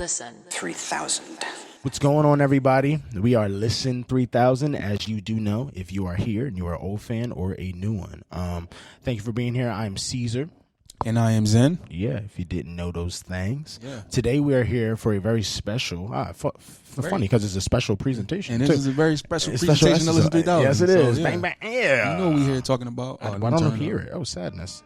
Listen 3000. What's going on, everybody? We are Listen 3000, as you do know, if you are here and you are an old fan or a new one. Thank you for being here. I'm Cesar. And I am Zen. Yeah, if you didn't know those things. Yeah. Today we are here for a very special, funny because it's a special presentation. And this is a very special presentation to Listen 3000. Yes, it is. So, Bang, bang, yeah. You know what we here talking about. I don't hear it. Oh, sadness.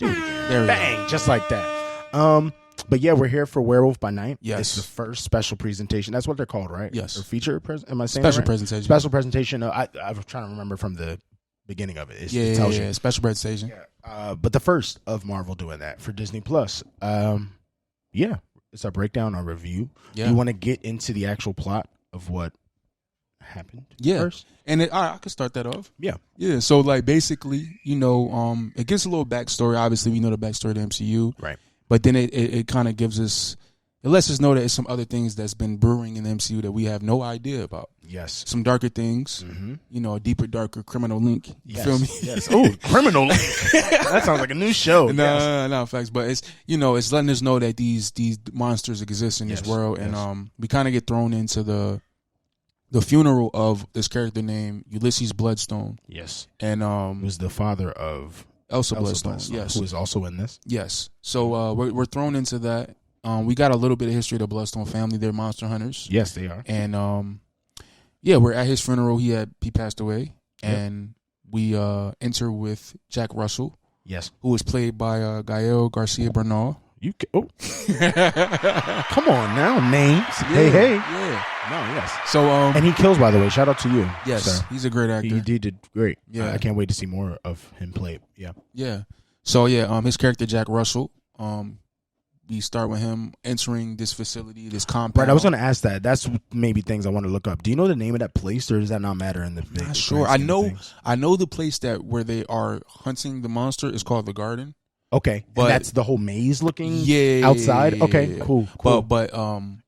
Do it again. There we Bang, go. just like that. But yeah, we're here for Werewolf by Night. Yes. It's the first special presentation. That's what they're called, right? Yes. Or feature? Am I saying Special that right? presentation. Special presentation. I was trying to remember from the beginning of it. It tells you. Special presentation. Yeah. But the first of Marvel doing that for Disney Plus. Yeah, it's a breakdown, a review. Yeah. You want to get into the actual plot of what happened? First? And I could start that off. Yeah. Yeah. So like basically, it gives a little backstory. Obviously, we know the backstory of the MCU. Right. But then it kind of gives us, it lets us know that it's some other things that's been brewing in the MCU that we have no idea about. Yes. Some darker things, a deeper, darker criminal link. You feel me? Yes. Oh, criminal link. That sounds like a new show. No, facts. But it's, it's letting us know that these monsters exist in this world. Yes. And we kind of get thrown into the funeral of this character named Ulysses Bloodstone. Yes. And was the father of Elsa Bloodstone. Yes. Who is also in this. Yes. So we're thrown into that. We got a little bit of history of the Bloodstone family. They're monster hunters. Yes, they are. And we're at his funeral. He passed away. And we enter with Jack Russell. Yes. Who was played by Gael Garcia Bernal. Come on now, names. Hey. Yeah. No, yes. So and he kills, by the way. Shout out to you. Yes, sir. he's a great actor. He did great. Yeah. I can't wait to see more of him play. Yeah. Yeah. So his character Jack Russell. We start with him entering this facility, this compound. Right, I was going to ask that. That's maybe things I want to look up. Do you know the name of that place, or does that not matter in the big? Not sure. I know the place where they are hunting the monster is called the Garden. Okay, but and that's the whole maze looking outside. Yeah, okay, cool. But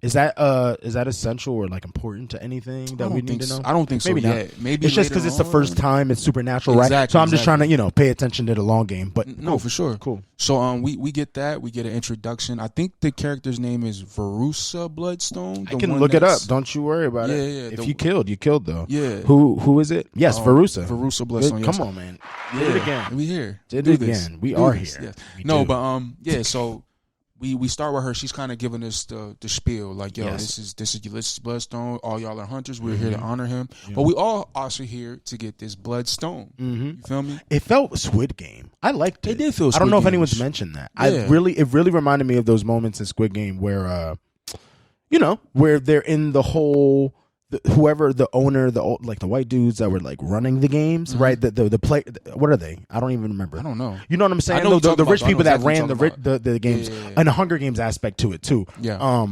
is that essential or like important to anything that we need to know? I don't think so. Maybe Not. Maybe it's just because it's the first time it's supernatural, right? So I'm just trying to pay attention to the long game. But no, for sure, cool. So we get that. We get an introduction. I think the character's name is Verussa Bloodstone. I can look it up. Don't you worry about it. Yeah. If you killed though. Yeah. Who is it? Yes, Verussa. Verussa Bloodstone. Come on, man. Did it again. We here. Did it again. We are here. Yeah. No, but so we start with her. She's kind of giving us the spiel, like, yo, this is Ulysses Bloodstone. All y'all are hunters. We're here to honor him, but we all also here to get this Bloodstone. You feel me? It felt Squid Game. I liked it. It did feel. I don't know if Game-ish. anyone's mentioned that. Yeah. It really reminded me of those moments in Squid Game where, where they're in the whole. Whoever the owner, the white dudes that were like running the games, right? The play. What are they? I don't even remember. I don't know. You know what I'm saying? I know The rich people that ran exactly the games and the Hunger Games aspect to it too. Yeah.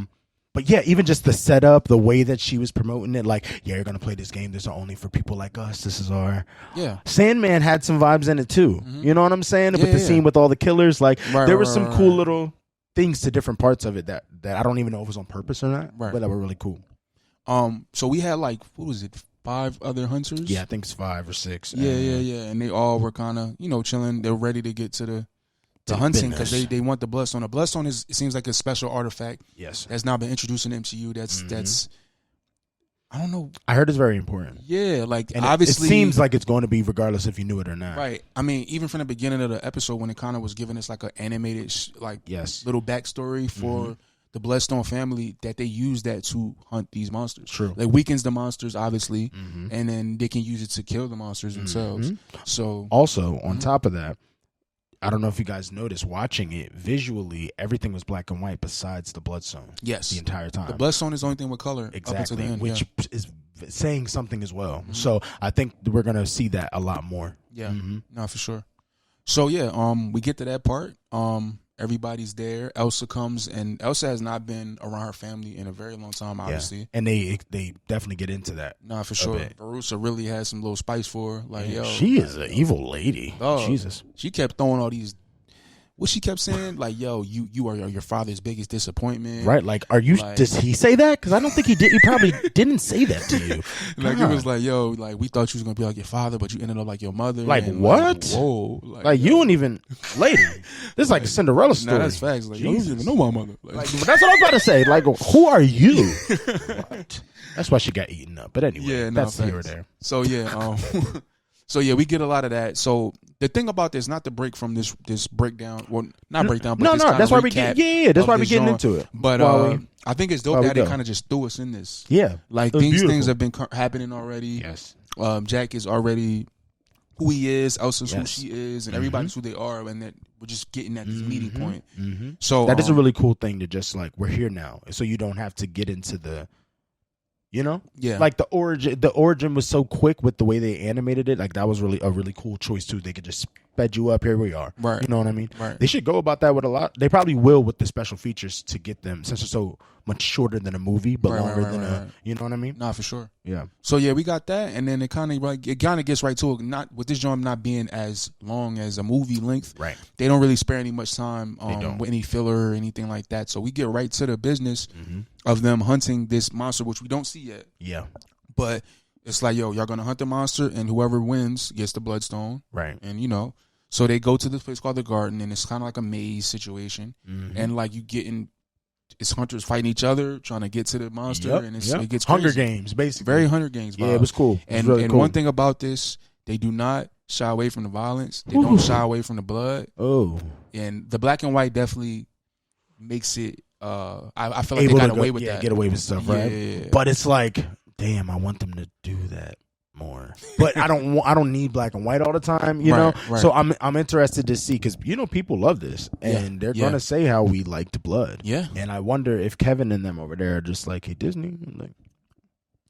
But yeah, even just the setup, the way that she was promoting it, like, yeah, you're gonna play this game. This is only for people like us. This is our. Yeah. Sandman had some vibes in it too. You know what I'm saying? With the scene with all the killers, like there were some cool little things to different parts of it that I don't even know if it was on purpose or not, but that were really cool. So we had what was it, 5 other hunters? Yeah, I think it's 5 or 6. Yeah. And they all were kind of, chilling. They're ready to get to the hunting because they want the Bloodstone. The Bloodstone it seems like a special artifact. Yes. That's now been introduced in the MCU. That's I don't know. I heard it's very important. Yeah, like, and obviously it seems like it's going to be regardless if you knew it or not. Right. I mean, even from the beginning of the episode when it kind of was giving us like an animated little backstory for the Bloodstone family, that they use that to hunt these monsters. True. Like, weakens the monsters, obviously, and then they can use it to kill the monsters themselves. So also, on top of that, I don't know if you guys noticed, watching it, visually, everything was black and white besides the Bloodstone. Yes. The entire time. The Bloodstone is the only thing with color exactly, up until the end. which is saying something as well. So I think we're going to see that a lot more. Yeah. No, for sure. So, we get to that part. Everybody's there. Elsa comes, and Elsa has not been around her family in a very long time, obviously. And they definitely get into that. Nah, for sure. Verussa really has some little spice for her. Like, yo, she is an evil lady. Oh, Jesus. She kept throwing all these what she kept saying, like, yo, you are your father's biggest disappointment. Right. Like, are you, like, does he say that? Because I don't think he did. He probably didn't say that to you. Like, it was like, yo, like, we thought you was going to be like your father, but you ended up like your mother. Like, and, what? Like, whoa. Like, you don't even, lady, this is like a Cinderella story. Nah, that's facts. Like, you don't even know my mother. Like, that's what I was about to say. Like, who are you? What? That's why she got eaten up. But anyway, that's here or there. So, yeah. So, yeah, we get a lot of that. So, the thing about this, not to break from this breakdown, well, not breakdown, but this that's why we get, that's why we're getting into it. But I think it's dope that they kind of just threw us in this. Yeah. Like, these things have been happening already. Yes. Jack is already who he is, Elsa's who she is, and everybody's who they are, and that we're just getting at this meeting point. So that is a really cool thing to just, like, we're here now. So you don't have to get into the, you know? Yeah. Like, the origin was so quick with the way they animated it. Like, that was really a really cool choice, too. They could just sped you up. Here we are. Right. You know what I mean? Right. They should go about that with a lot. They probably will with the special features to get them, since it's so much shorter than a movie, but longer than a, you know what I mean? Nah, for sure. Yeah. So, yeah, we got that, and then it kind of gets right to it. Not with this joint not being as long as a movie length. Right. They don't really spare any much time with any filler or anything like that. So we get right to the business of them hunting this monster, which we don't see yet. Yeah. But it's like, yo, y'all gonna hunt the monster, and whoever wins gets the bloodstone. Right. And, you know, so they go to this place called the Garden, and it's kind of like a maze situation. And, like, you getting, it's hunters fighting each other, trying to get to the monster, and it gets crazy. Hunger Games, basically. Very Hunger Games vibes. Yeah, it was cool. And, really cool. One thing about this, they do not shy away from the violence. They don't shy away from the blood. Oh. And the black and white definitely makes it, I feel like they got away with that. Get away with stuff, right? Yeah. But it's like, damn, I want them to do that more. But I don't need black and white all the time, you know. Right. So I'm interested to see, because you know people love this, and they're gonna say how we liked blood. Yeah. And I wonder if Kevin and them over there are just like, hey, Disney, like,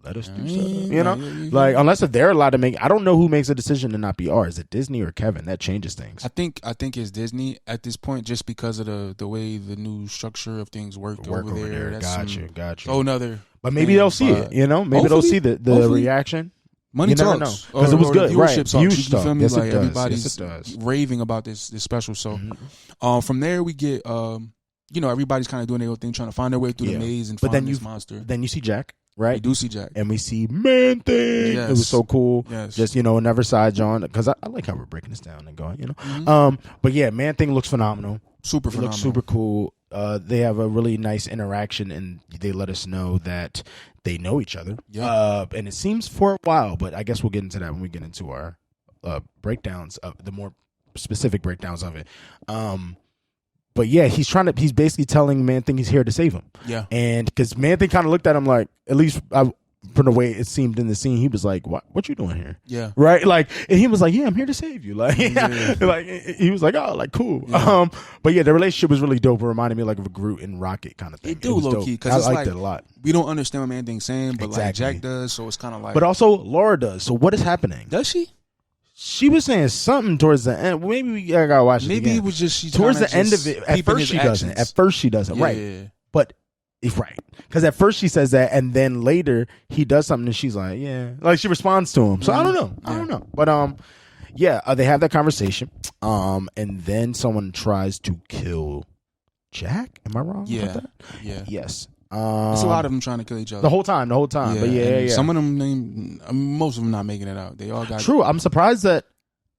let us do something, you know. Like, unless if they're allowed to make, I don't know who makes a decision to not be ours. Is it Disney or Kevin? That changes things. I think it's Disney at this point, just because of the way the new structure of things worked over there. That's got you. Oh, another. But maybe they'll see it, you know. Maybe they'll see the reaction. Money talks, because it was good, right? Huge stuff. You feel me? Yes, like, everybody's raving about this special. So, from there we get, you know, everybody's kind of doing their own thing, trying to find their way through the maze and find this monster. Then you see Jack, right? We do see Jack, and we see Man-Thing. Yes. It was so cool. Yes. Just, you know, another side, John, because I like how we're breaking this down and going, you know. But yeah, Man-Thing looks phenomenal. Super phenomenal. Looks super cool. They have a really nice interaction, and they let us know that they know each other. Yeah. And it seems for a while, but I guess we'll get into that when we get into our breakdowns of the more specific breakdowns of it. But yeah, he's basically telling Man-Thing he's here to save him. Yeah. And because Man-Thing kind of looked at him like, at least from the way it seemed in the scene, he was like, what you doing here? Yeah. Right? Like, and he was like, yeah, I'm here to save you. Like, like, he was like, oh, like, cool. Yeah. But yeah, the relationship was really dope. It reminded me like of a Groot and Rocket kind of thing. It low key, because I liked it a lot. We don't understand what Man-Thing's saying, but like Jack does, so it's kind of like. But also Laura does. So what is happening? Does she? She was saying something towards the end. Maybe we gotta watch it again. Maybe it was just she towards the end of it. At first she doesn't. At first she doesn't. Yeah. Right. But right, because at first she says that, and then later he does something, and she's like, "Yeah," like she responds to him. So I don't know. I don't know. But yeah, they have that conversation. And then someone tries to kill Jack. Am I wrong? Yeah. About that? Yeah. Yes. It's a lot of them trying to kill each other the whole time. Yeah, but yeah. Some of them, most of them not making it out. They all got true. I'm surprised that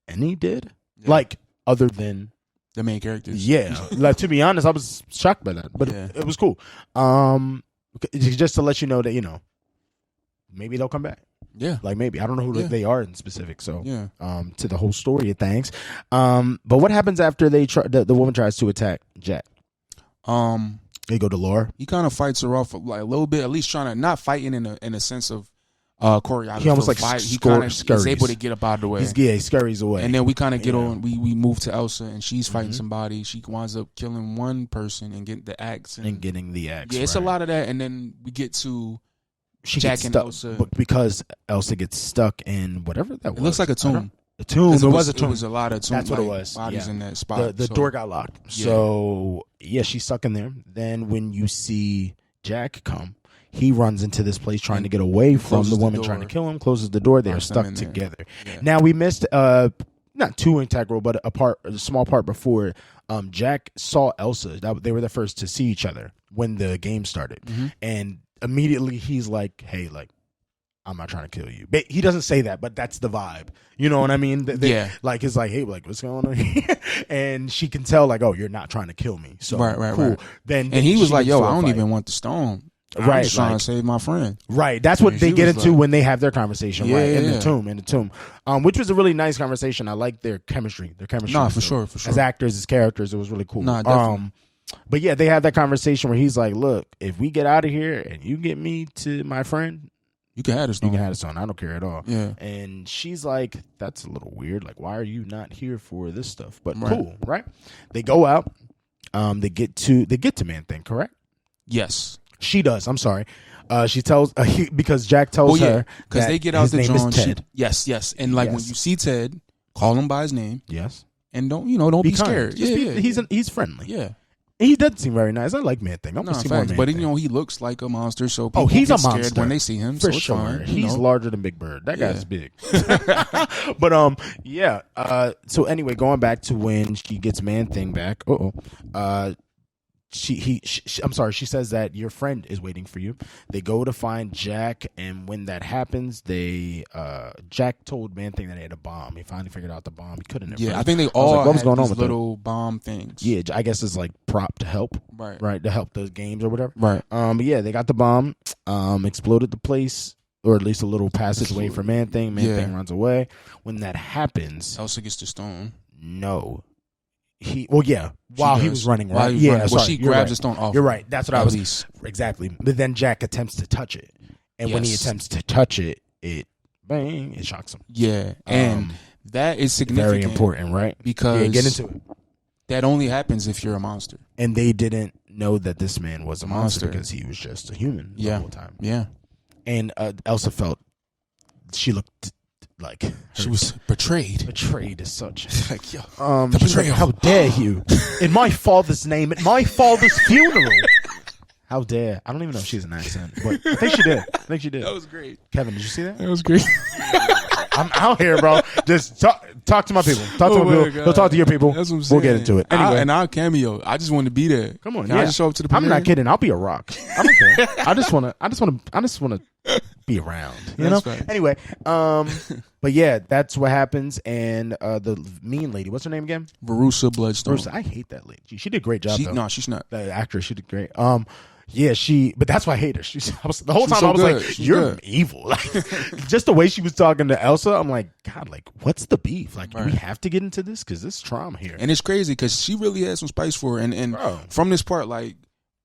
any did. Yeah. Like, other than the main characters. Yeah. Like, to be honest, I was shocked by that, but it was cool. Just to let you know that, you know, maybe they'll come back. Yeah. Like, maybe. I don't know who they are in specific. So, to the whole story of things. But what happens after the woman tries to attack Jack? They go to Laura. He kind of fights her off like a little bit, at least trying to not fighting in a sense of choreography. He almost like fight. He kind of is able to get up out of the way. He scurries away. And then we kind of get on. We move to Elsa, and she's fighting somebody. She winds up killing one person and getting the axe. And getting the axe. Yeah, it's a lot of that. And then we get to Jack and Elsa. Because Elsa gets stuck in whatever that was. It looks like a tomb. A tomb. It was a tomb. It was a lot of tomb. That's what it was. Bodies in that spot. The door got locked. Yeah. So yeah, she's stuck in there. Then when you see Jack come, he runs into this place trying to get away from the woman trying to kill him. Closes the door. They're stuck together. Yeah. Now we missed not too integral, but a small part before. Jack saw Elsa. They were the first to see each other when the game started, and immediately he's like, "Hey, like, I'm not trying to kill you." But he doesn't say that, but that's the vibe. You know what I mean? Like, it's like, "Hey, like, what's going on here?" And she can tell, like, "Oh, you're not trying to kill me." So right, cool. Right. Then he was like, "Yo, I don't even want the stone. I'm just trying like, to save my friend." Right. That's what they get into like, when they have their conversation. Yeah, right. yeah, In the tomb. Which was a really nice conversation. I like their chemistry. Nah, for sure. As actors, as characters, it was really cool. Nah, definitely. But yeah, they had that conversation where he's like, "Look, if we get out of here and you get me to my friend, you can have the stone. You can have the stone. I don't care at all." Yeah. And she's like, "That's a little weird. Like, why are you not here for this stuff?" But cool, right? They go out. They get to Man Thing, correct? Yes. She does. I'm sorry. She tells because Jack tells her because they get out his the name is John. Ted. Yes, and like when you see Ted, call him by his name. Yes, and don't be scared. He's friendly. Yeah, and he does seem very nice. I like Man Thing. I'm gonna see more Man but Thing. He looks like a monster. So people he's get a monster scared when they see him. For so sure, fine, he's larger than Big Bird. That guy's big. But so anyway, going back to when she gets Man Thing back. I'm sorry. She says that your friend is waiting for you. They go to find Jack, and when that happens, Jack told Man Thing that he had a bomb. He finally figured out the bomb. He couldn't. Yeah, I think they all what was going on with little bomb things. Yeah, I guess it's like prop to help. Right, to help the games or whatever. Right. But yeah, they got the bomb. Exploded the place, or at least a little passageway for Man Thing. Man Thing runs away. When that happens, Elsa gets the stone. No. While he was running, right? She grabs the stone off. You're right. That's what I was. Exactly. But then Jack attempts to touch it. And when he attempts to touch it, it shocks him. Yeah. And that is significant. Very important, right? Because get into it. That only happens if you're a monster. And they didn't know that this man was a monster because he was just a human the whole time. Yeah. And Elsa felt she looked like she was betrayed. Betrayed is such like, yo, the betrayal. Like, how dare you? In my father's name, at my father's funeral. How dare? I don't even know if she's an accent, but I think she did. That was great. Kevin, did you see that? That was great. I'm out here, bro. Just talk to my people. Talk to my people. God. Go talk to your people. That's what I'm saying. We'll get into it. Anyway, and I'll cameo. I just want to be there. Come on, Can I just show up to the premiere? I'm not kidding. I'll be a rock. I don't care. I just want to be around. You know. Right. Anyway, but yeah, that's what happens. And the mean lady, what's her name again? Verussa Bloodstone. I hate that lady. She did a great job. No, she's not. The actress, she did great. Yeah, but that's why I hate her. The whole time so I was good. like, She's "You're good. evil." Like, just the way she was talking to Elsa, I'm like, God, like, what's the beef? Like, do we have to get into this because there's trauma here. And it's crazy because she really had some spice for her. And from this part, like,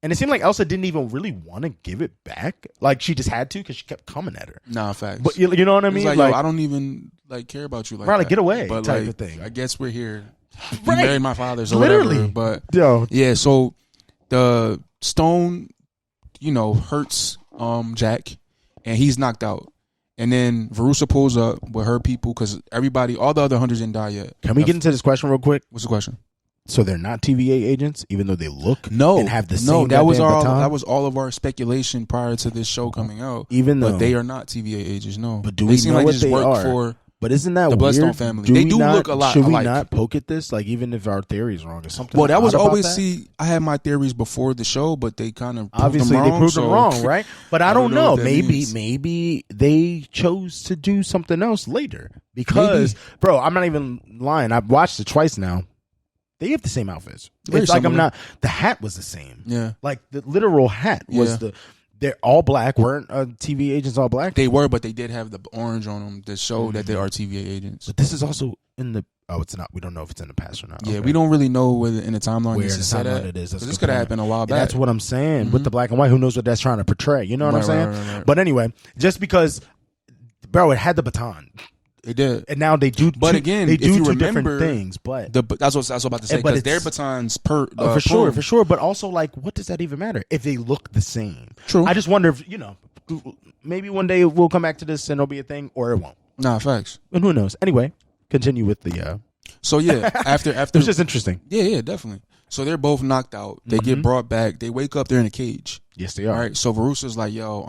and it seemed like Elsa didn't even really want to give it back. Like, she just had to because she kept coming at her. Nah, facts. But you know what I mean? Like, yo, I don't even care about you like right, that. like, get away, but type like, of thing. I guess we're here. You Right. married my father's or Literally. whatever. But yeah, so the stone, hurts Jack, and he's knocked out. And then Verussa pulls up with her people because all the other hunters didn't die yet. Can we get into this question real quick? What's the question? So they're not TVA agents, even though they look and have the same. No, that was baton? all of our speculation prior to this show coming out. But they are not TVA agents. No, but do we seem know like what they just they work are? for But isn't that the Bloodstone weird? family? They do look a lot Should we alike. not poke at this? Like, even if our theory is wrong or something? Well, that was always that? I had my theories before the show, but they kind of obviously they proved them wrong, right? But I don't know. Maybe Maybe they chose to do something else later because, bro, I'm not even lying. I've watched it twice now. They have the same outfits. It's like I'm not. The hat was the same. Yeah, like the literal hat was the. They're all black. Weren't TVA agents all black? They were, but they did have the orange on them that showed that they are TVA agents. But this is also in the. Oh, it's not. We don't know if it's in the past or not. Yeah, we don't really know whether in the timeline where this is set at. It is. This could have happened a while back. That's what I'm saying. With the black and white, who knows what that's trying to portray? You know what I'm saying? Right. But anyway, just because, bro, it had the baton. They did, and now they do. But again, they do if you two remember, different things. But that's what I was about to say because their batons for sure. But also, like, what does that even matter if they look the same? True. I just wonder if maybe one day we'll come back to this and it'll be a thing, or it won't. Nah, facts. And who knows? Anyway, continue with the. So yeah, after it's just interesting. Yeah, definitely. So they're both knocked out. They get brought back. They wake up. They're in a cage. Yes, they are. All right. So Verussa's like, yo,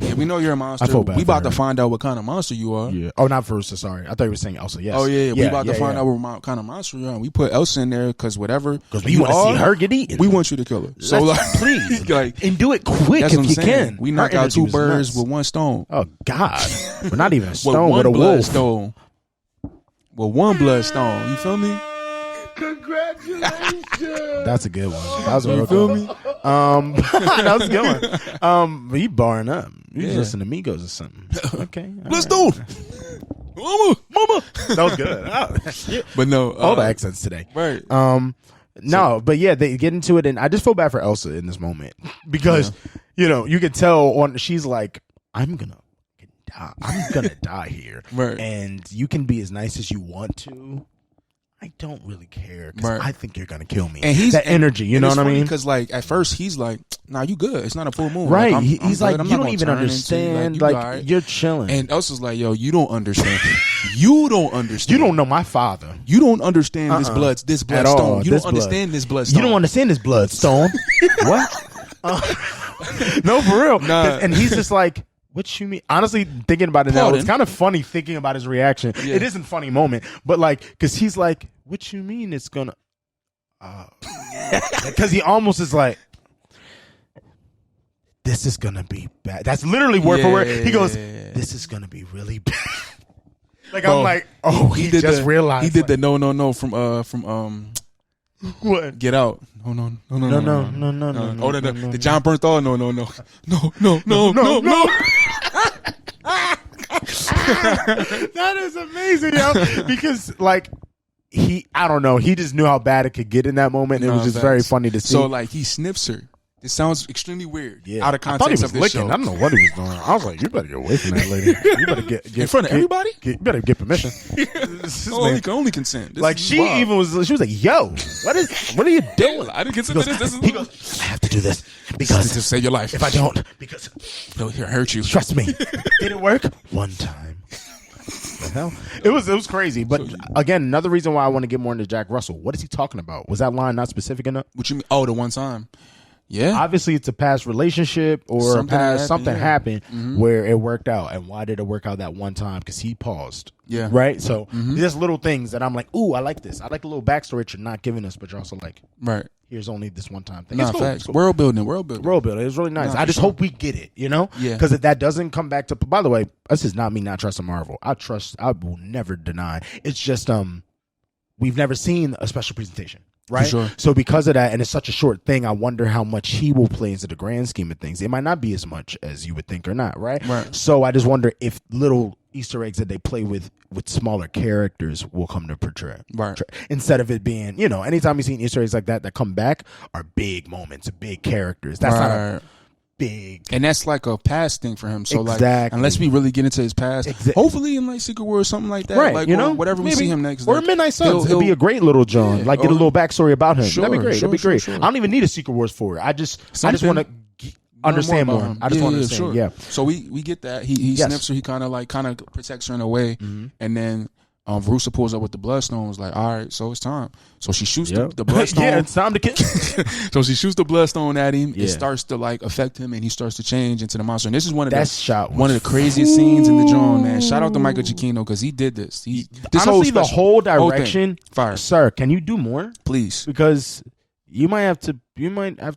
Yeah, we know you're a monster. I feel bad we about for to her. find out what kind of monster you are. Yeah. Oh, not Veruca. Sorry, I thought you were saying Elsa. Yes. Oh yeah. We about to find out what kind of monster you are. We put Elsa in there because whatever. Because we want to see her get eaten. We want you to kill her. So please, like, and do it quick if you can. We knock out 2 birds with 1 stone. Oh God, we're not even a stone with with a wolf. Stone. With 1 bloodstone. You feel me? Congratulations. That's a good one. That was a real feel good me? one. That was a good one. But you barring up. You just listen to Migos or something. Okay. Bloodstone. Right. Mama. That was good. But no. All the accents today. Right. No, but yeah, they get into it, and I just feel bad for Elsa in this moment because you can tell she's like, I'm gonna die here, right? And you can be as nice as you want to. I don't really care because I think you're gonna kill me. And he's that energy, you know what I mean? Because like at first he's like, "Nah, you good. It's not a full moon." Right? Like, he's like, I'm "You not don't even understand. Like, you're chilling." And Elsa's like, "Yo, you don't understand. You don't understand. You don't know my father. You don't understand this bloodstone. You don't understand this bloodstone. You don't understand this bloodstone. What? No, for real. Nah. And he's just like, what you mean? Honestly, thinking about it now, it's kind of funny thinking about his reaction. Yeah. It isn't a funny moment, but like, because he's like, what you mean it's gonna? Because he almost is like, this is gonna be bad. That's literally word for word. He goes, this is gonna be really bad. Like, bro, I'm like, he just realized. He did the no from what? Get Out. No. Oh, the John Bernthal. No. That is amazing, yo. Because like I don't know, he just knew how bad it could get in that moment. It was just very funny to see. So like he sniffs her. It sounds extremely weird. Yeah. Out of context of this show. I don't know what he was doing. I was like, you better get away from that lady. You better get in front of everybody. You better get permission. Only consent. Like she was like, yo, what are you doing? I didn't consent to this. He goes, I have to do this because to save your life. If I don't, because he'll hurt you. Trust me. Did it work? One time. The hell? It was crazy. But again, another reason why I want to get more into Jack Russell. What is he talking about? Was that line not specific enough? What you mean? Oh, the one time. Yeah. Obviously, it's a past relationship or something happened where it worked out. And why did it work out that one time? Because he paused. Yeah. Right? So there's little things that I'm like, ooh, I like this. I like a little backstory that you're not giving us, but you're also like, right. Here's only this one time thing. Nah, facts. Cool. World building. It was really nice. I just hope we get it, Yeah. Because if that doesn't come back to, by the way, this is not me not trusting Marvel. I will never deny. It's just, we've never seen a special presentation. Right. Sure. So because of that, and it's such a short thing, I wonder how much he will play into the grand scheme of things. It might not be as much as you would think or not. Right. So I just wonder if little Easter eggs that they play with smaller characters will come to portray. Right. Instead of it being, anytime you see Easter eggs like that come back are big moments, big characters. That's not a big. And that's like a past thing for him. So like, unless we really get into his past, hopefully in like Secret War or something like that, right? Like, whatever we see him next, or Midnight Suns, it'll be a great little John. Yeah, like get a little backstory about him. That'd be great. That'd be great. Sure. I don't even need a Secret Wars for it. I just want to understand more. I just want to understand. Sure. Yeah. So we get that he sniffs her. He kind of protects her in a way, and then. Veruca pulls up with the bloodstone. Was like, all right, so it's time. So she shoots the bloodstone. Yeah, it's time to kill. So she shoots the bloodstone at him. Yeah. It starts to like affect him, and he starts to change into the monster. And this is one of the craziest scenes in the John, man. Shout out to Michael Giacchino because he did this. Honestly, the whole direction. Fire, sir. Can you do more, please? Because you might have to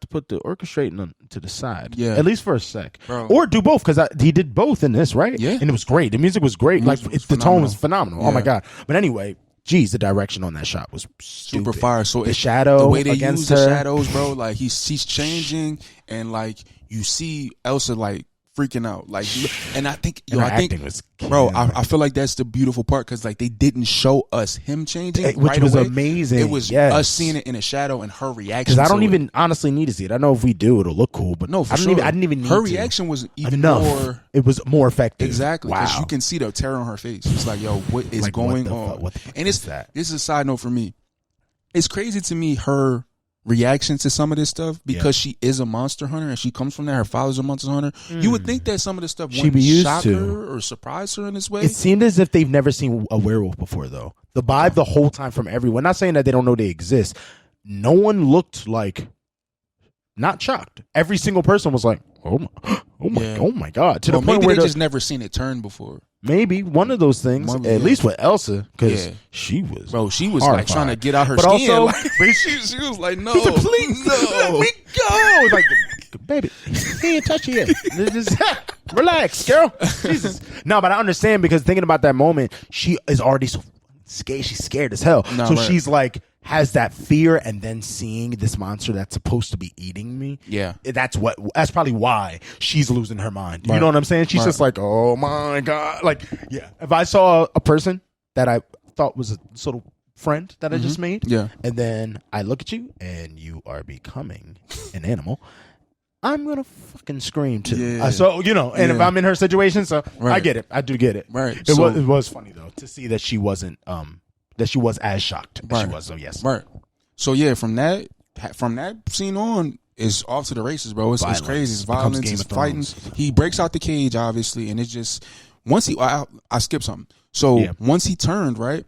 put the orchestrating to the side, at least for a sec, bro. Or do both because he did both in this, right? Yeah, and it was great. The music was great. The tone was phenomenal. Yeah. Oh my god! But anyway, geez, the direction on that shot was super fire. So the shadow, the way they use her. the shadows, bro, like he's changing, and like you see Elsa like freaking out, like, and I think, I feel like that's the beautiful part because like they didn't show us him changing, which was amazing. It was us seeing it in a shadow and her reaction. Because I don't even honestly need to see it. I know if we do, it'll look cool, but no, for I sure. didn't even need her reaction was even more. It was more effective, exactly, because you can see the terror on her face. It's like, yo, what is going on? And this is a side note for me. It's crazy to me her reaction to some of this stuff because she is a monster hunter and she comes from there. Her father's a monster hunter. You would think that some of this stuff wouldn't shock her or surprise her in this way. It seemed as if they've never seen a werewolf before, though. The vibe the whole time from everyone. Not saying that they don't know they exist. No one looked like not shocked. Every single person was like, oh my god, to the point maybe where they just never seen it turn before. Maybe one of those things, at least with Elsa, because she was horrified. Like trying to get out her but skin. Also, like, she was like, no, please, let me go. Like, baby, he ain't touch you yet. Just relax, girl. Jesus. No, but I understand, because thinking about that moment, she is already so scared. She's scared as hell. No, so she's like, has that fear, and then seeing this monster that's supposed to be eating me. Yeah, that's probably why she's losing her mind. You know what I'm saying? She's just like, oh my god, like, yeah. If I saw a person that I thought was a sort of friend that I just made, and then I look at you and you are becoming an animal, I'm gonna fucking scream too. Yeah. So and if I'm in her situation, so I get it. I do get it. Right. It was funny though to see that she wasn't that she was as shocked as she was. So yes. Right. So yeah, from that scene on, is off to the races, bro. It's crazy. It's violence. It's fighting. He breaks out the cage, obviously, and it's just once he. I skipped something. So once he turned, right.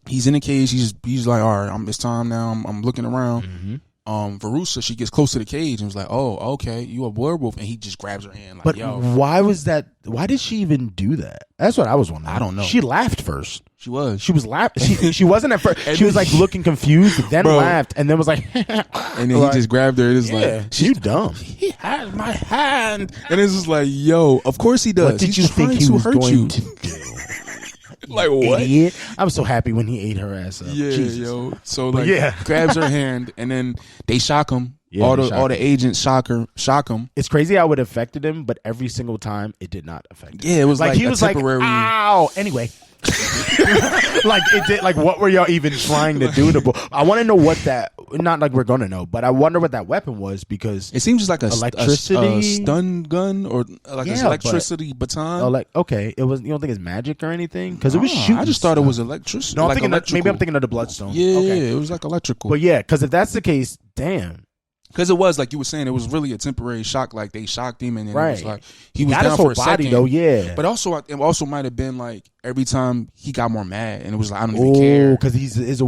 He's in the cage. He's like, all right, it's time now. I'm looking around. Mm-hmm. Verussa, she gets close to the cage and was like, oh, okay, you a werewolf, and he just grabs her hand like, but yo. Why was that? Why did she even do that? That's what I was wondering. I don't know. She laughed first. She was laughing. She wasn't at first. She was like looking confused, then laughed, and then was like, and then he just grabbed her. It's like, you dumb. He has my hand, and it's just like, yo, of course he does. What did you think he was going to do? Like, what? Idiot. I was so happy when he ate her ass up. Yeah, Jesus. yo. So like, grabs her hand, and then they shock him. Yeah, all the agents shock him. It's crazy how it affected him, but every single time it did not affect him. Yeah, it was like he was temporary... like, ow. Anyway. Like it did. Like, what were y'all even trying to do to? I want to know what that. Not like we're gonna know, but I wonder what that weapon was, because it seems just like electricity, a stun gun, or like an electricity baton. Oh, like, okay, it was. You don't think it's magic or anything? Because it was shooting. I just thought it was electricity. No, maybe I'm thinking of the Bloodstone. Yeah, it was like electrical. But yeah, because if that's the case, damn. Because it was like you were saying, it was really a temporary shock. Like they shocked him, and then it was like he was got down his for whole a body second. though, yeah. But also, it also might have been like every time he got more mad, and it was like, I don't even care. Because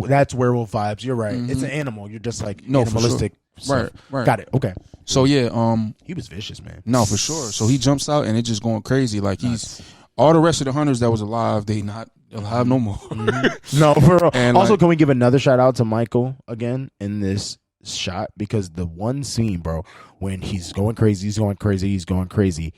that's werewolf vibes. You're right. Mm-hmm. It's an animal. You're just like animalistic. Sure. Right. Got it. Okay. So yeah, he was vicious, man. No, for sure. So he jumps out, and it's just going crazy. Like he's all the rest of the hunters that was alive, they not alive no more. Mm-hmm. No, for real. And also, can we give another shout out to Michael again in this shot, because the one scene, bro, when he's going crazy,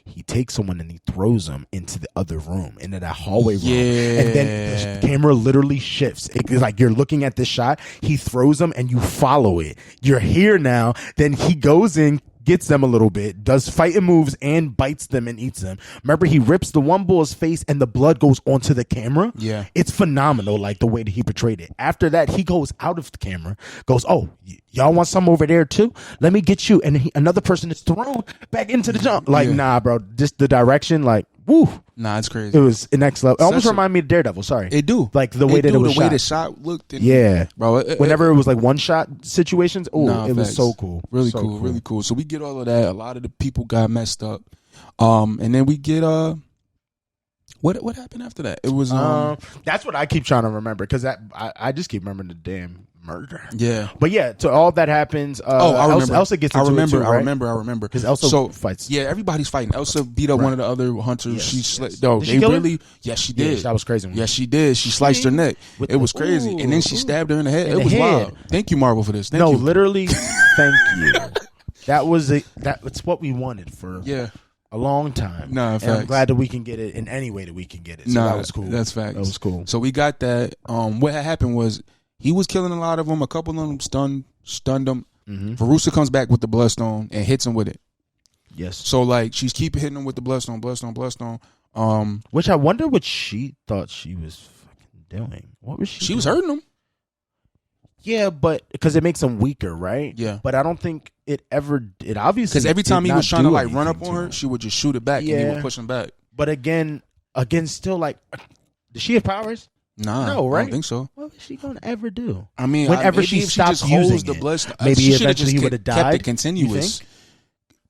he takes someone and he throws them into the other room, into that hallway room, and then the camera literally shifts. It's like you're looking at this shot, he throws them and you follow it. You're here now, then he goes in, gets them a little bit, does fighting moves, and bites them and eats them. Remember, he rips the one bull's face and the blood goes onto the camera. Yeah. It's phenomenal, like the way that he portrayed it. After that, he goes out of the camera, goes, oh, y'all want some over there too? Let me get you. And another person is thrown back into the jump. Like, nah, bro, just the direction, like, woo. Nah, it's crazy. It was next level. It almost reminded me of Daredevil. Sorry, it do. Like the way that it was the shot. way the shot looked. Bro. Whenever it was like one shot situations, it was so cool. Really cool. Really cool. So we get all of that. A lot of the people got messed up. And then we get what happened after that? It was that's what I keep trying to remember, because I just keep remembering the damn murder. Yeah. But yeah, so all that happens. I remember. Elsa gets into it too, right? I remember. Because Elsa fights. Yeah, everybody's fighting. Elsa beat up one of the other hunters. Yes, Yes, she did. Yeah, that was crazy. Yes, she did. She sliced her neck. It was crazy. And then she stabbed her in the head. It was wild. Thank you, Marvel, for this. Thank you. Literally, thank you. That's what we wanted for a long time. Nah, and I'm glad that we can get it in any way that we can get it. So that was cool. That's facts. That was cool. So we got that. What had happened was he was killing a lot of them. A couple of them stunned them. Mm-hmm. Verussa comes back with the Bloodstone and hits him with it. Yes. So like she's keeping hitting him with the Bloodstone. Which I wonder what she thought she was fucking doing. What was she? She was hurting him. Yeah, but because it makes him weaker, right? Yeah. But I don't think it obviously, because every time he was trying to like run up on her, she would just shoot it back and he would push him back. But again, still, like, does she have powers? Nah, no, right? I don't think so. What was she gonna ever do? I mean, whenever she stops using the Bloodstone, maybe eventually he would have died. Kept it continuous.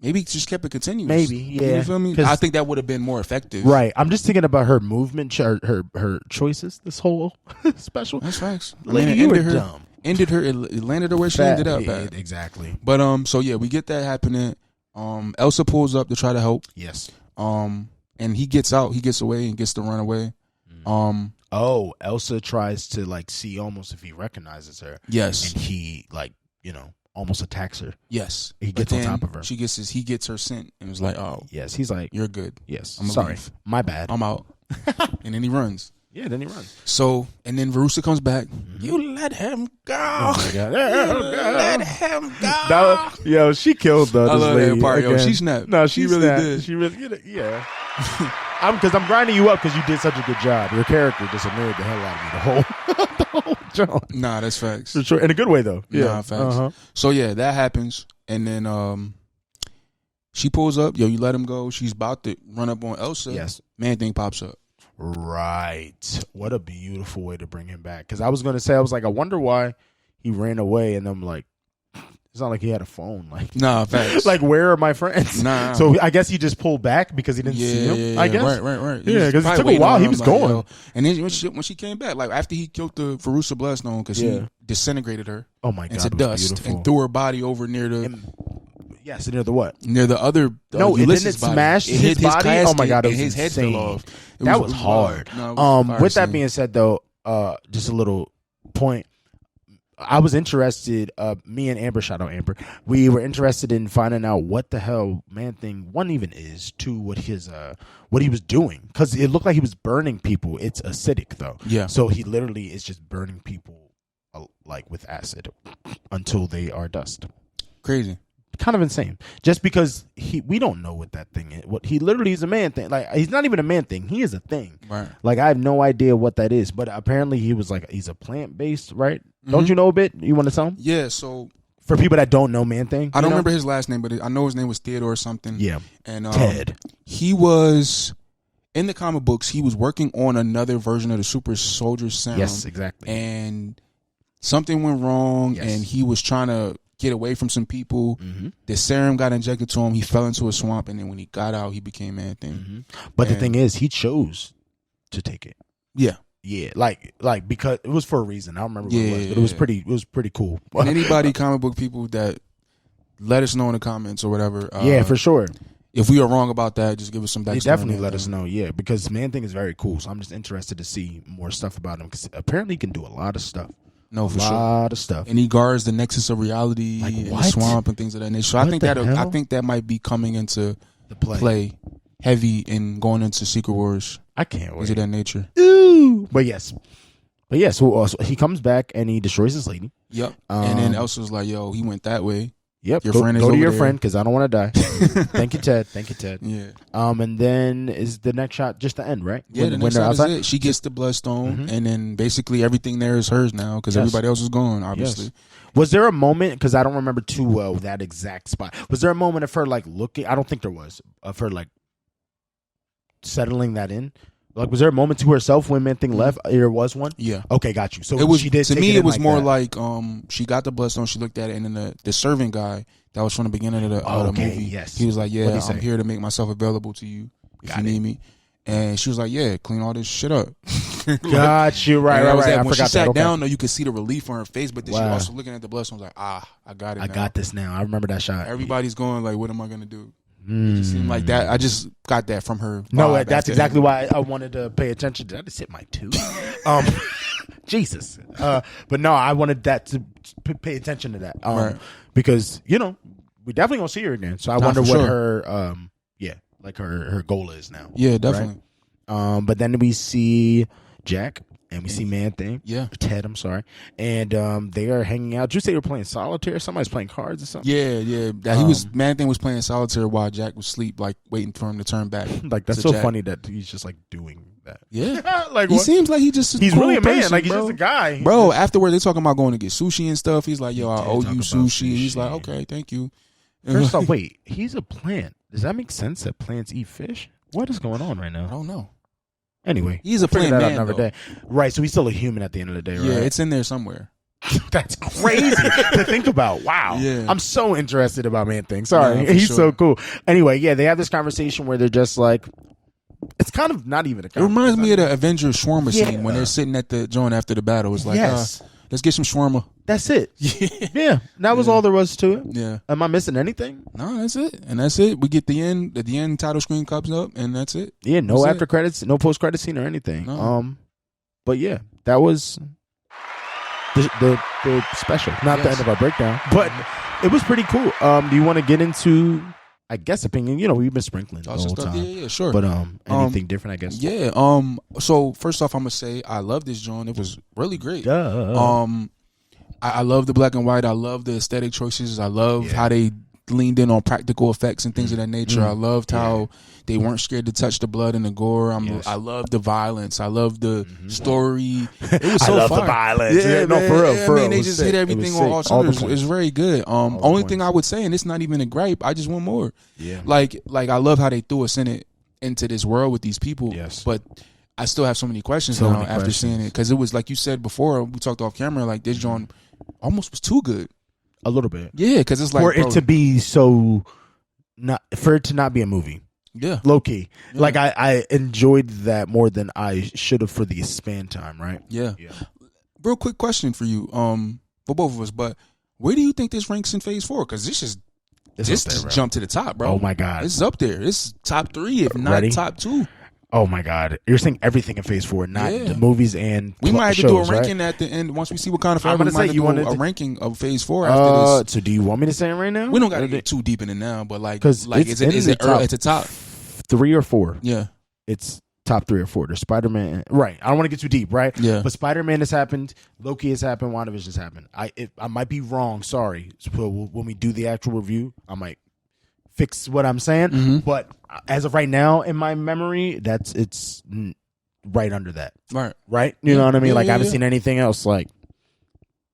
Maybe just kept it continuous. Maybe, yeah. You feel me? I think that would have been more effective. Right. I'm just thinking about her movement, her choices. This whole special. That's facts. Lady, you were dumb. Ended her. It landed her where she ended up at. Exactly. But so yeah, we get that happening. Elsa pulls up to try to help. Yes. And he gets out. He gets away and gets to run away. Elsa tries to like see almost if he recognizes her. Yes. And he like, almost attacks her. Yes. He gets on top of her. He gets her scent and was like, oh. Yes. He's like, you're good. Yes. I'm sorry. Leave. My bad. I'm out. And then he runs. Yeah, then he runs. So, and then Verussa comes back. You let him go. Oh my God. Let him go. Yo, she killed the I love lady. that part. Again. Yo, she snapped. No, she really snapped. did. She really, yeah. Because I'm grinding you up because you did such a good job. Your character just annoyed the hell out of me the whole job. Nah, that's facts. For sure. In a good way, though. Yeah. Nah, facts. So, yeah, that happens. And then she pulls up. Yo, you let him go. She's about to run up on Elsa. Yes. Man-Thing pops up. Right. What a beautiful way to bring him back. Because I was going to say, I wonder why he ran away. And I'm like, it's not like he had a phone. Like, nah, facts. Like, where are my friends? Nah. So I guess he just pulled back because he didn't see him. Yeah, I guess. Right. Yeah, because it took a while. He was going. Yo. And then when she came back, like after he killed the Verussa Bloodstone, because he disintegrated her. Oh my God. Into dust beautiful. and threw her body over near the. Yes, near the what? Near the other. No, it didn't smash his body. Casket, oh my God, it was his head insane. fell off. That was hard. No, with that being said, though, just a little point. I was interested. Me and Amber, shout out Amber. We were interested in finding out what the hell Man-Thing 1 even is to what he was doing, because it looked like he was burning people. It's acidic though. Yeah. So he literally is just burning people like with acid until they are dust. Crazy. Kind of insane. Just because we don't know what that thing is. What he literally is a Man-Thing. Like, he's not even a Man-Thing. He is a thing. Right. Like, I have no idea what that is. But apparently he was like, he's a plant based, right? Mm-hmm. Don't you know a bit? You want to tell him? Yeah. So for people that don't know Man-Thing, I don't remember his last name, but I know his name was Theodore or something. Yeah. And Ted. He was in the comic books. He was working on another version of the Super Soldier Serum. Yes, exactly. And something went wrong, yes. and he was trying to get away from some people. Mm-hmm. The serum got injected to him. He fell into a swamp, and then when he got out, he became Man-Thing. Mm-hmm. But the thing is, he chose to take it. Yeah. Yeah, like because it was for a reason. I don't remember what it was, but it was pretty cool. And anybody, comic book people, that let us know in the comments or whatever. Yeah, for sure. If we are wrong about that, just give us some backstory. Definitely let us know. Yeah, because Man-Thing is very cool. So I'm just interested to see more stuff about him, because apparently he can do a lot of stuff. No, for sure. A lot of stuff. And he guards the nexus of reality and the swamp and things of that nature. So I think that might be coming into the play heavy and going into Secret Wars. I can't wait. Things of that nature. Ooh. But yes, so he comes back and he destroys this lady. Yep. And then Elsa's like, yo, he went that way. Yep. Your friend is over to your there. friend, because I don't want to die. Thank you, Ted. Yeah. And then is the next shot just the end, right? Yeah, the next shot is it. She gets the Bloodstone, and then basically everything there is hers now, because everybody else is gone, obviously. Yes. Was there a moment, because I don't remember too well that exact spot, was there a moment of her like looking, I don't think there was, of her like settling that in? Like, was there a moment to herself when Man-Thing left? There was one? Yeah. Okay, got you. So it was, she did. To me, it was like more that. like she got the Bloodstone, she looked at it, and then the servant guy that was from the beginning of the movie, yes. he was like, yeah, I'm here to make myself available to you if you need me. And she was like, yeah, clean all this shit up. Got you. Right. I when she forgot sat that. down, though, you could see the relief on her face, but then she also looking at the Bloodstone, like, I got it now. I got this now. I remember that shot. Everybody's going like, what am I going to do? It just seemed like that. I just got that from her. No, that's exactly why I wanted to pay attention. Did I just hit my tooth? Jesus. But no, I wanted that to pay attention to that. Right. Because, we definitely going to see her again. So I wonder what her, her goal is now. Yeah, definitely. Right? But then we see Jack. And we see Man-Thing. Yeah. Ted, I'm sorry. And they are hanging out. Did you say they were playing solitaire? Somebody's playing cards or something? Yeah. Man-Thing was playing solitaire while Jack was asleep, like waiting for him to turn back. Like, that's so funny that he's just like doing that. Yeah. Like, he seems like he's cool really a man. person, like, he's bro. just a guy. Bro, afterward, they're talking about going to get sushi and stuff. He's like, yo, I owe you sushi. He's like, okay, thank you. First off, wait, he's a plant. Does that make sense that plants eat fish? What is going on right now? I don't know. Anyway, he's a plant man, another day. Right, so he's still a human at the end of the day, right? Yeah, it's in there somewhere. That's crazy to think about. Wow. Yeah. I'm so interested about Man-Thing. Sorry. Yeah, he's sure. so cool. Anyway, yeah, they have this conversation where they're just like, it's kind of not even a conversation. It reminds me of the Avengers shawarma scene when they're sitting at the joint after the battle. It's like, Let's get some shawarma. That's it. Yeah. That was all there was to it. Yeah. Am I missing anything? No, that's it. And that's it. We get the end title screen comes up, and that's it. Yeah, no after credits, no post credit scene or anything. No. But yeah, that was the special. Not the end of our breakdown. But it was pretty cool. Do you want to get into, I guess, opinion? You know, we've been sprinkling the whole time. Yeah, sure. But anything different, I guess? Yeah. So first off, I'm gonna say I love this joint. It was really great. I love the black and white. I love the aesthetic choices. I love how they leaned in on practical effects and things of that nature. I loved how they weren't scared to touch the blood and the gore. I love the violence. I love the story. It was so I love fun. the violence. Yeah, no, for real. I mean, they just hit everything on all cylinders. It's very good. Only thing I would say, and it's not even a gripe, I just want more. Yeah. Like I love how they threw us into this world with these people. Yes. But I still have so many questions now after seeing it, because it was like you said before. We talked off camera. Like this joint almost was too good. A little bit. Yeah, because it's like for it to be so for it to not be a movie. Yeah, low key. Yeah. Like I enjoyed that more than I should have for the span time. Right. Yeah. Real quick question for you, for both of us. But where do you think this ranks in Phase 4? Because this just jumped to the top, bro. Oh my god, it's up there. It's top 3, if not top 2. Oh my god, you're saying everything in Phase 4, not the movies and we might have shows, to do a ranking right? at the end once we see what kind of forever. I'm gonna say you want a ranking of Phase 4 after this. So do you want me to say it right now? We don't got to get too deep in it now, but like is it at the top 3 or 4? Yeah, it's top 3 or 4. There's Spider-Man, right? I don't want to get too deep, right? Yeah, but Spider-Man has happened, Loki has happened, WandaVision has happened. I might be wrong. Sorry. So when we do the actual review, I might fix what I'm saying, but as of right now, in my memory, it's right under that. Right? You know what I mean? I haven't seen anything else. Like,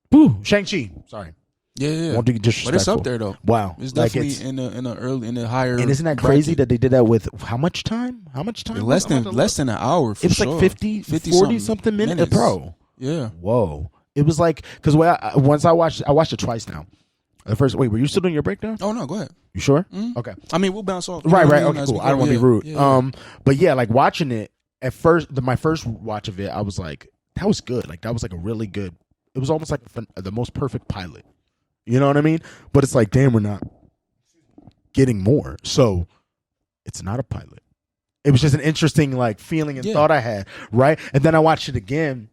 boo, Shang-Chi. Sorry. Yeah. Won't be disrespectful. But it's up there though. Wow, it's definitely in the higher. And isn't that crazy that they did that with how much time? Less than an hour. It was like 40 something minutes, bro. Yeah. Whoa. It was like, because once I watched it twice now. The first, wait, were you still doing your breakdown? Oh no, go ahead. You sure? Mm-hmm. Okay. I mean, we'll bounce off. Right. Okay, cool. I don't want to be rude. Yeah. But yeah, like watching it at first, my first watch of it, I was like, that was good. Like that was like a really good. It was almost like the most perfect pilot. You know what I mean? But it's like, damn, we're not getting more. So it's not a pilot. It was just an interesting like feeling and thought I had, right? And then I watched it again,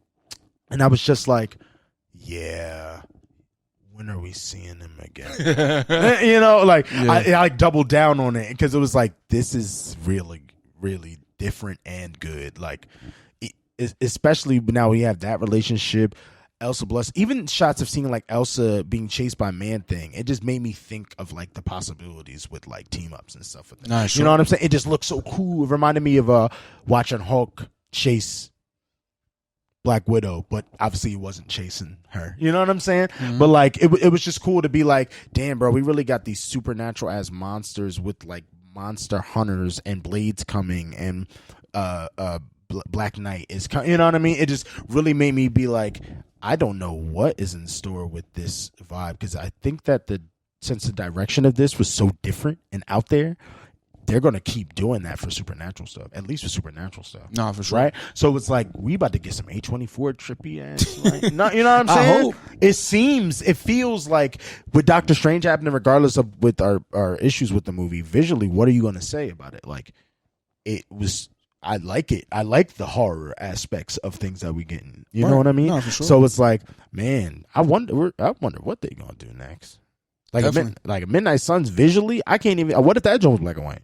and I was just like, yeah. When are we seeing him again? You know, like I like doubled down on it because it was like, this is really, really different and good. Like, especially now we have that relationship, Elsa Bless. Even shots of seeing like Elsa being chased by Man-Thing, it just made me think of like the possibilities with like team ups and stuff with that. Nice. You know what I'm saying? It just looked so cool. It reminded me of watching Hulk chase Black Widow, but obviously he wasn't chasing her. You know what I'm saying? Mm-hmm. But like it was just cool to be like, damn, bro, we really got these supernatural ass monsters with like monster hunters and blades coming, and Black Knight is coming. You know what I mean? It just really made me be like, I don't know what is in store with this vibe, because I think that since the direction of this was so different and out there, they're going to keep doing that for supernatural stuff, at least for supernatural stuff. No, for sure. Right? So it's like, we about to get some A24 trippy ass. Right? No, you know what I'm saying? It feels like with Doctor Strange happening, regardless of with our issues with the movie, visually, what are you going to say about it? Like, I like it. I like the horror aspects of things that we getting. You know what I mean? No, for sure. So it's like, man, I wonder what they're going to do next. Like a Midnight Suns visually, I can't even. What if that joint was black and white?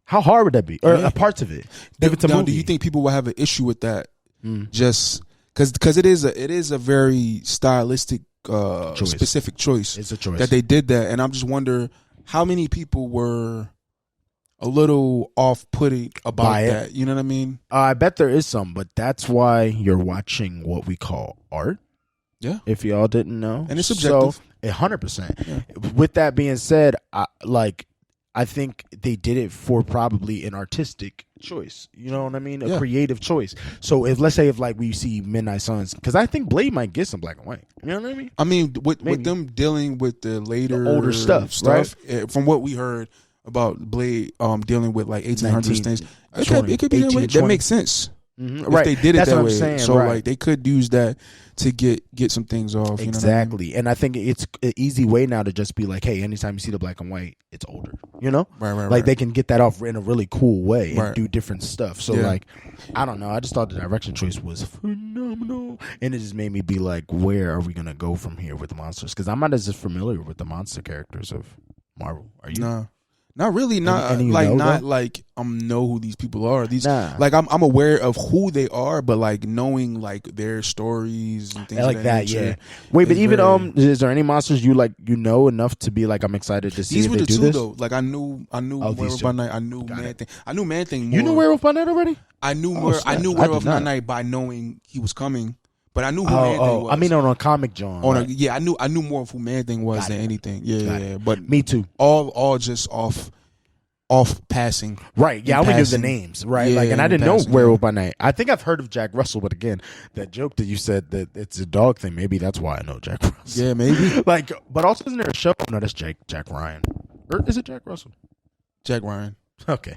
How hard would that be? Or parts of it? If it's a movie. Do you think people will have an issue with that? Just because it is a very stylistic, specific choice. It's a choice that they did that, and I'm just wonder how many people were a little off-putting about that. You know what I mean? I bet there is some, but that's why you're watching what we call art. Yeah. If y'all didn't know, and it's subjective. So, 100%. Yeah. With that being said, I think they did it for probably an artistic choice. You know what I mean? A creative choice. So let's say like we see Midnight Suns, because I think Blade might get some black and white. You know what I mean? I mean, with them dealing with the older stuff, right? From what we heard about Blade dealing with like 1800s things, it could be that makes sense. If they did it that way. Saying, so like they could use that to get some things off. Exactly. You know what I mean? And I think it's an easy way now to just be like, hey, anytime you see the black and white, it's older. You know? Right. They can get that off in a really cool way and do different stuff. So like, I don't know. I just thought the direction choice was phenomenal. And it just made me be like, where are we gonna go from here with the monsters? Because I'm not as familiar with the monster characters of Marvel. Are you? No. Not really, not like know who these people are. Like I'm aware of who they are, but like knowing like their stories and things like that. Yeah. Wait, but even is there any monsters you know enough to be like I'm excited to see? These if were they the do two this? though. Like I knew Werewolf by Night. I knew Man Thing. I knew Man Thing more. You knew Werewolf by Night already? I knew Werewolf by Night by knowing he was coming. But I knew who Man Thing was. I mean, on a comic John. I knew more of who Man Thing was than anything. Yeah. But me too. All just off passing. Right. Yeah, I only knew the names. Right. Yeah, and I didn't know Werewolf by Night. I think I've heard of Jack Russell, but again, that joke that you said that it's a dog thing. Maybe that's why I know Jack Russell. Yeah, maybe. But also isn't there a show? No, that's Jack Ryan. Or is it Jack Russell? Jack Ryan. Okay.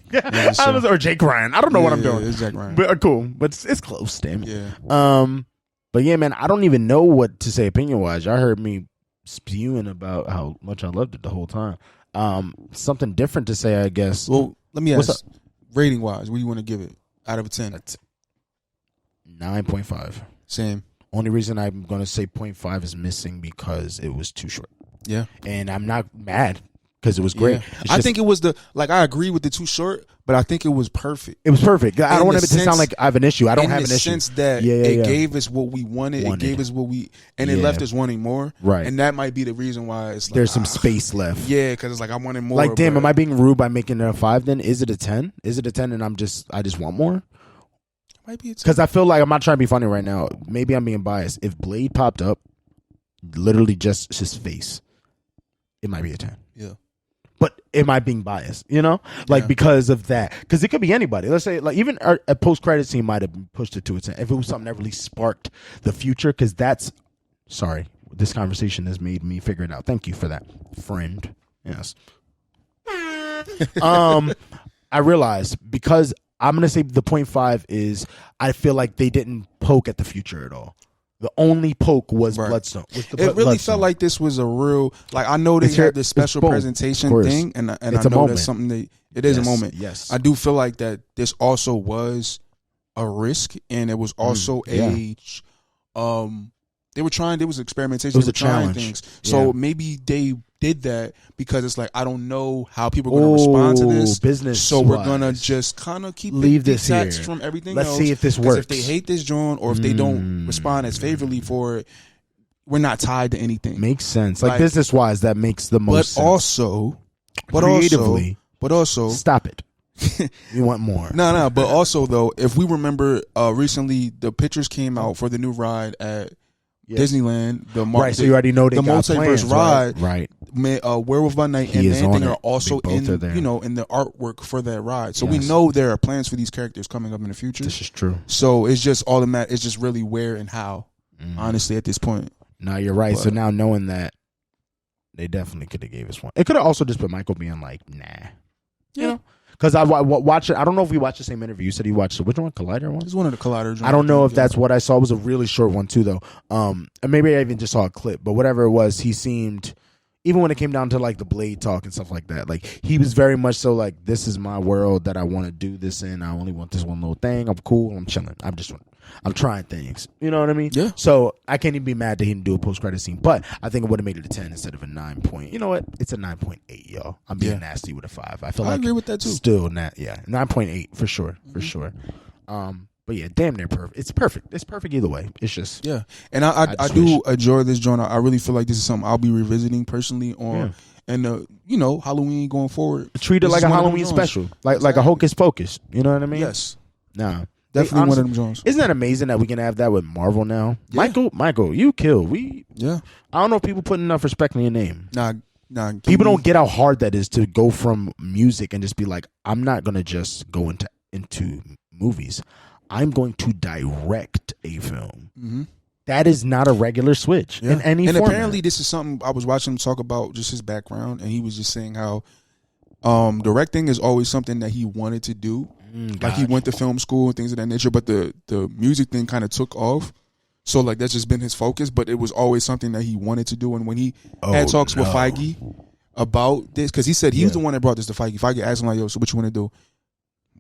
Or Jake Ryan. I don't know what I'm doing. It's Jack Ryan. But cool. But it's close. Damn it. Yeah. But yeah, man, I don't even know what to say opinion wise. Y'all heard me spewing about how much I loved it the whole time. Something different to say, I guess. Well, let me ask, rating wise, what do you want to give it out of a 10? 9.5. Same. Only reason I'm going to say 0.5 is missing because it was too short. Yeah. And I'm not mad because it was great. Yeah. I think it was I agree with the too short, but I think it was perfect. It was perfect. I don't want it to sound like I have an issue. I don't have an issue. In the sense that it gave us what we wanted. It gave us what and it left us wanting more. Right. And that might be the reason why it's like, there's some space left. Yeah, because it's like I wanted more. Like, damn, am I being rude by making it a 5 then? Is it a 10? Is it a 10 and I just want more? Might be a 10. Because I feel like I'm not trying to be funny right now. Maybe I'm being biased. If Blade popped up, literally just his face, it might be a 10. Yeah. But am I being biased? You know, because of that? Because it could be anybody. Let's say, like, even a post-credit scene might have pushed it to a 10 if it was something that really sparked the future. Because this conversation has made me figure it out. Thank you for that, friend. Yes. I realized because I'm gonna say the 0.5 is I feel like they didn't poke at the future at all. The only poke was Bloodstone. It really felt like this was a real, like, I know they had this special presentation thing, and I know that's something it is a moment. Yes, I do feel like that this also was a risk, and it was also there was experimentation. It was a challenge. Things. So maybe they did that because it's like, I don't know how people are going to respond to this business. So we're going to just kind of leave this here from everything Let's else. See if this works. If they hate this joint or if they don't respond as favorably for it, we're not tied to anything. Makes sense. Like business wise, that makes the most sense. But also stop it. You want more. No, but also though, if we remember recently the pictures came out for the new ride at Disneyland, so you already know they the got multiverse plans, ride, right? Werewolf by Night and Man Thing are also in the artwork for that ride. So we know there are plans for these characters coming up in the future. This is true. So it's just automatic. It's just really where and how. Honestly, at this point. No, you're right. So now knowing that, they definitely could have gave us one. It could have also just been Michael being like, nah, you know. Because I watch it. I don't know if we watched the same interview. You said he watched which one? Collider one? It's one of the Collider. I don't know if that's what I saw. It was a really short one too, though. And maybe I even just saw a clip. But whatever it was, he seemed, even when it came down to like the Blade talk and stuff like that, like he was very much so like, this is my world that I want to do this in. I only want this one little thing. I'm cool. I'm chilling. I'm trying things. You know what I mean? Yeah. So I can't even be mad that he didn't do a post-credit scene. But I think it would have made it a 10 instead of a 9 point. You know what? It's a 9.8, y'all. I'm being nasty with a 5. I agree with that too. Still not, 9.8 for sure. For sure. But yeah, damn near perfect. It's perfect. It's perfect either way. It's just And I do enjoy this joint. I really feel like this is something I'll be revisiting personally on and Halloween going forward. Treat it like a Halloween special. Like a Hocus Pocus. You know what I mean? Yes. Nah. Definitely one of them Jones. Isn't that amazing that we can have that with Marvel now? Yeah. Michael, you kill. I don't know if people put enough respect in your name. Nah. People don't get how hard that is to go from music and just be like, I'm not gonna just go into movies. I'm going to direct a film. Mm-hmm. That is not a regular switch in any format. And apparently this is something I was watching him talk about, just his background, and he was just saying how directing is always something that he wanted to do. Like he went to film school and things of that nature, but the music thing kind of took off. So like that's just been his focus, but it was always something that he wanted to do. And when he had talks with Feige about this, because he said he was the one that brought this to Feige. Feige asked him like, "Yo, so what you want to do?"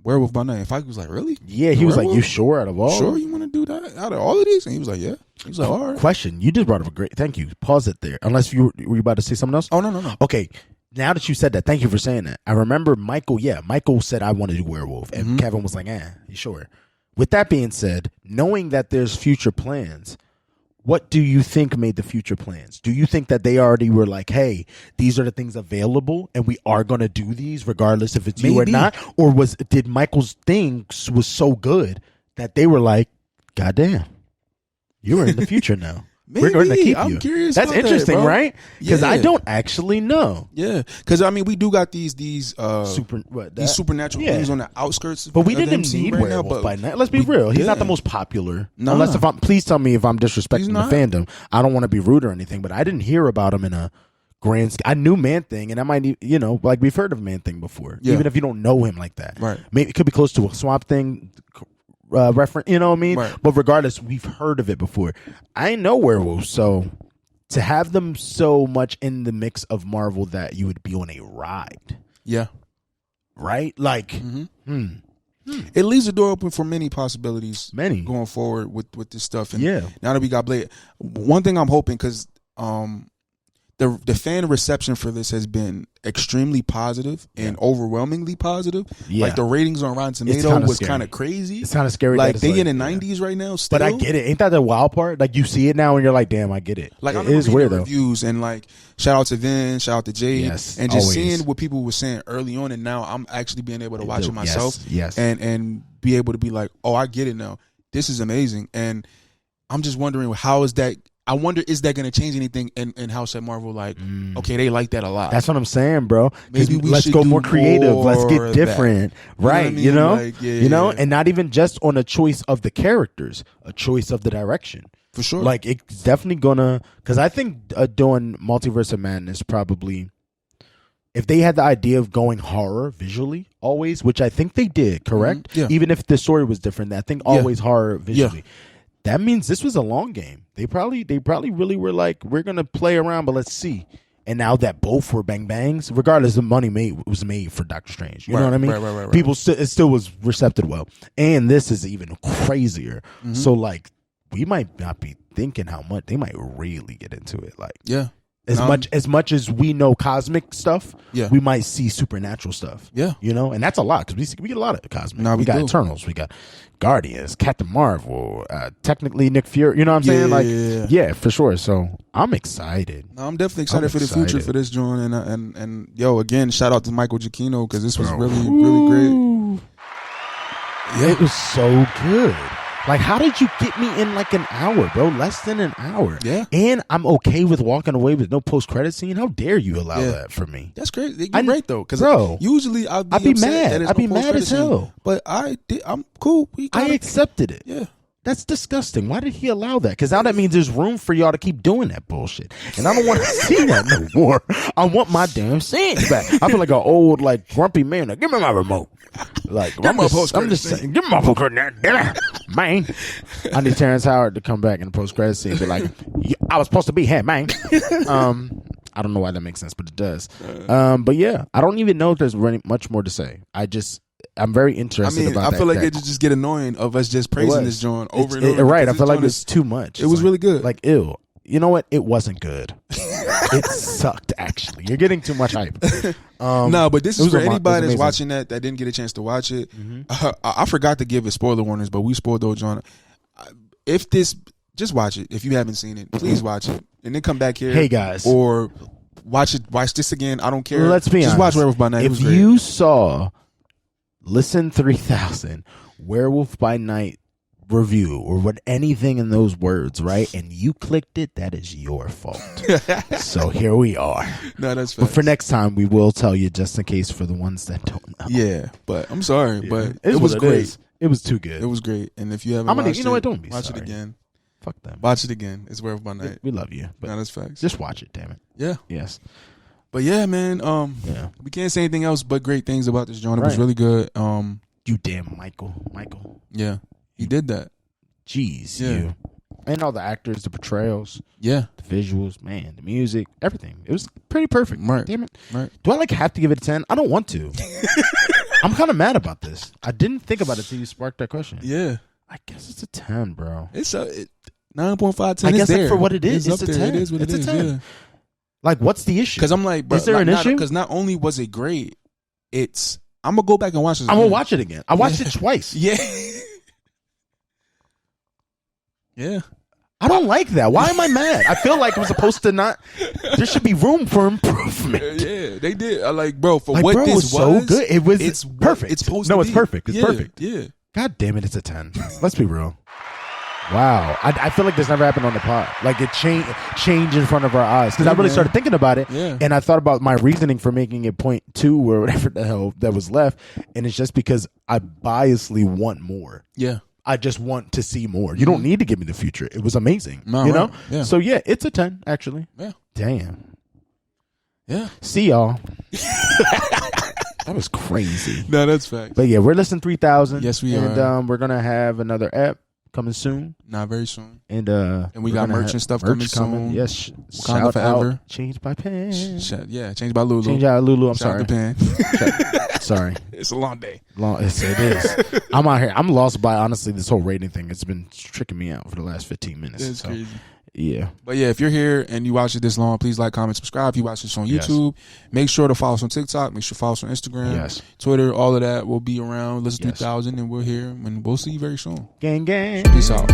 Werewolf by Night. And Feige was like, "Really?" Yeah, he was like, "You sure out of all? Sure, you want to do that out of all of these?" And he was like, "Yeah." He was like, "All right." Question: You just brought up a great. Thank you. Pause it there. Unless were you about to say something else? Oh no. Okay. Now that you said that, thank you for saying that. I remember Michael. Yeah, Michael said I want to do Werewolf, and Kevin was like, you sure?" With that being said, knowing that there's future plans, what do you think made the future plans? Do you think that they already were like, hey, these are the things available and we are going to do these regardless if it's you or not? Or did Michael's thing was so good that they were like, goddamn, you're in the future now. Maybe. We're going to keep you. I'm curious. That's interesting, that, right? Because I don't actually know. Yeah, because I mean, we do got these supernatural things on the outskirts. But we didn't need Werewolf by Night. Let's be real. He's not the most popular. No. Unless please tell me if I'm disrespecting the fandom. I don't want to be rude or anything, but I didn't hear about him in a grand. I knew Man Thing, and I might, like we've heard of Man Thing before, even if you don't know him like that. Right. Maybe it could be close to a Swamp Thing. Reference, you know what I mean? Right. But regardless, we've heard of it before. I know werewolves, so to have them so much in the mix of Marvel that you would be on a ride. Yeah. Right? Like, it leaves the door open for many possibilities. Many. Going forward with this stuff. And yeah. Now that we got Blade, one thing I'm hoping, because the fan reception for this has been extremely positive and overwhelmingly positive. Yeah. Like the ratings on Rotten Tomatoes was kind of crazy. It's kind of scary. Like they in the 90s right now still. But I get it. Ain't that the wild part? Like you see it now and you're like, damn, I get it. Like it is weird though. Reviews and like shout out to ZENN, shout out to Jade, and just always. seeing what people were saying early on, and now I'm actually being able to watch it myself. Yes. And be able to be like, oh, I get it now. This is amazing. And I'm just wondering how is that. I wonder, is that going to change anything in House at Marvel? Like, okay, they like that a lot. That's what I'm saying, bro. Maybe let's go more creative. Let's get different, right? You know, Like, and not even just on a choice of the characters, a choice of the direction. For sure. Like it's definitely gonna, because I think doing Multiverse of Madness probably, if they had the idea of going horror visually always, which I think they did, correct? Yeah. Even if the story was different, I think always horror visually. Yeah. That means this was a long game. They probably really were like, we're gonna play around, but let's see. And now that both were bang bangs, regardless of money was made for Doctor Strange. You know what I mean? Right. People it still was recepted well. And this is even crazier. So like we might not be thinking how much they might really get into it. Like as much as we know cosmic stuff, we might see supernatural stuff. Yeah. You know, and that's a lot because we get a lot of cosmic. No, we got Eternals, we got Guardians, Captain Marvel, technically Nick Fury. You know what I'm saying? Yeah, for sure. So I'm excited. No, I'm definitely excited for the future for this joint. And yo, again, shout out to Michael Giacchino because this was really great. Yeah, it was so good. Like, how did you get me in like an hour, bro? Less than an hour. Yeah. And I'm okay with walking away with no post-credit scene. How dare you allow that for me? That's crazy. You're right, though. Because usually I'd be mad. I'd be mad as hell. But I'm cool. I accepted it. Yeah. That's disgusting. Why did he allow that? Because now that means there's room for y'all to keep doing that bullshit. And I don't want to see that no more. I want my damn scenes back. I feel like an old, like, grumpy man. Like, give me my remote. Like, I'm just saying, give me my post-credit, man. I need Terrence Howard to come back in the post-credit scene and be like, I was supposed to be here, man. I don't know why that makes sense, but it does. But yeah, I don't even know if there's much more to say. I'm very interested about that. I feel like it just get annoying of us just praising this joint over and over. Right. I feel like it's too much. It was really good. Like, ew. You know what? It wasn't good. It sucked, actually. You're getting too much hype. No, but this is for anybody that's watching that didn't get a chance to watch it. I forgot to give it spoiler warnings, but we spoiled those on. Just watch it. If you haven't seen it, please watch it. And then come back here. Hey, guys. Or watch this again. I don't care. Let's be honest. Just watch Werewolf by Night. If you saw Listen 3000, Werewolf by Night review or what anything in those words, right? And you clicked it, that is your fault. So here we are. No, that's fair. But for next time, we will tell you just in case for the ones that don't know. Yeah, but I'm sorry, but it was great. It was too good. It was great. And if you haven't watched you know what? Don't be watch sorry. it again. Fuck them. Watch it again. It's Werewolf by Night. We love you. But no, that's facts. Just watch it, damn it. Yeah. Yes. But yeah, man, we can't say anything else but great things about this joint. It was really good. You damn Michael. Yeah, he did that. Jeez, Yeah. you. And all the actors, the portrayals, Yeah, the visuals, man, the music, everything. It was pretty perfect. Right. Damn it. Right. Do I like have to give it a 10? I don't want to. I'm kind of mad about this. I didn't think about it till you sparked that question. Yeah. I guess it's a 10, bro. It's a 9.5, 10. I guess there. like for what it is, it's a there. 10. It is what it's it a is. 10. Yeah. Like, what's the issue? Because I'm like, bro, is there an issue? Because not only was it great, I'm gonna go back and watch this. I'm gonna watch it again. I watched it twice. Yeah. Yeah. I don't like that. Why am I mad? I feel like I'm supposed to not. There should be room for improvement. Yeah, they did. I like, bro, for like, what bro, this was so good. It's perfect. It's supposed no, to it's be. perfect. It's perfect. Yeah. God damn it, it's a 10. Let's be real. Wow. I feel like this never happened on the pod. Like it changed in front of our eyes. Because I really started thinking about it. Yeah. And I thought about my reasoning for making it 0.2 or whatever the hell that was left. And it's just because I biasly want more. Yeah. I just want to see more. You don't need to give me the future. It was amazing. No, you know? right. Yeah. So yeah, it's a 10, actually. Yeah. Damn. Yeah. See y'all. That was crazy. No, that's fact. But yeah, we're listening 3,000. Yes, we are. are. And we're gonna have another app coming soon. Not very soon. And we got merch and stuff coming soon. Yes. Wakanda Shout forever. out. Changed by Pen. Yeah, changed by Lulu. Change out Lulu. I'm Shout out sorry. to Pen. Sorry. It's a long day. It is. I'm out here. I'm lost by honestly this whole rating thing. It's been tricking me out for the last 15 minutes. It's crazy. Yeah. But yeah, if you're here and you watch it this long, please like, comment, subscribe. If you watch this on YouTube, make sure to follow us on TikTok. Make sure to follow us on Instagram, Twitter, all of that. We'll be around. Listen 3000 and we're here. And we'll see you very soon. Gang, gang. Peace out.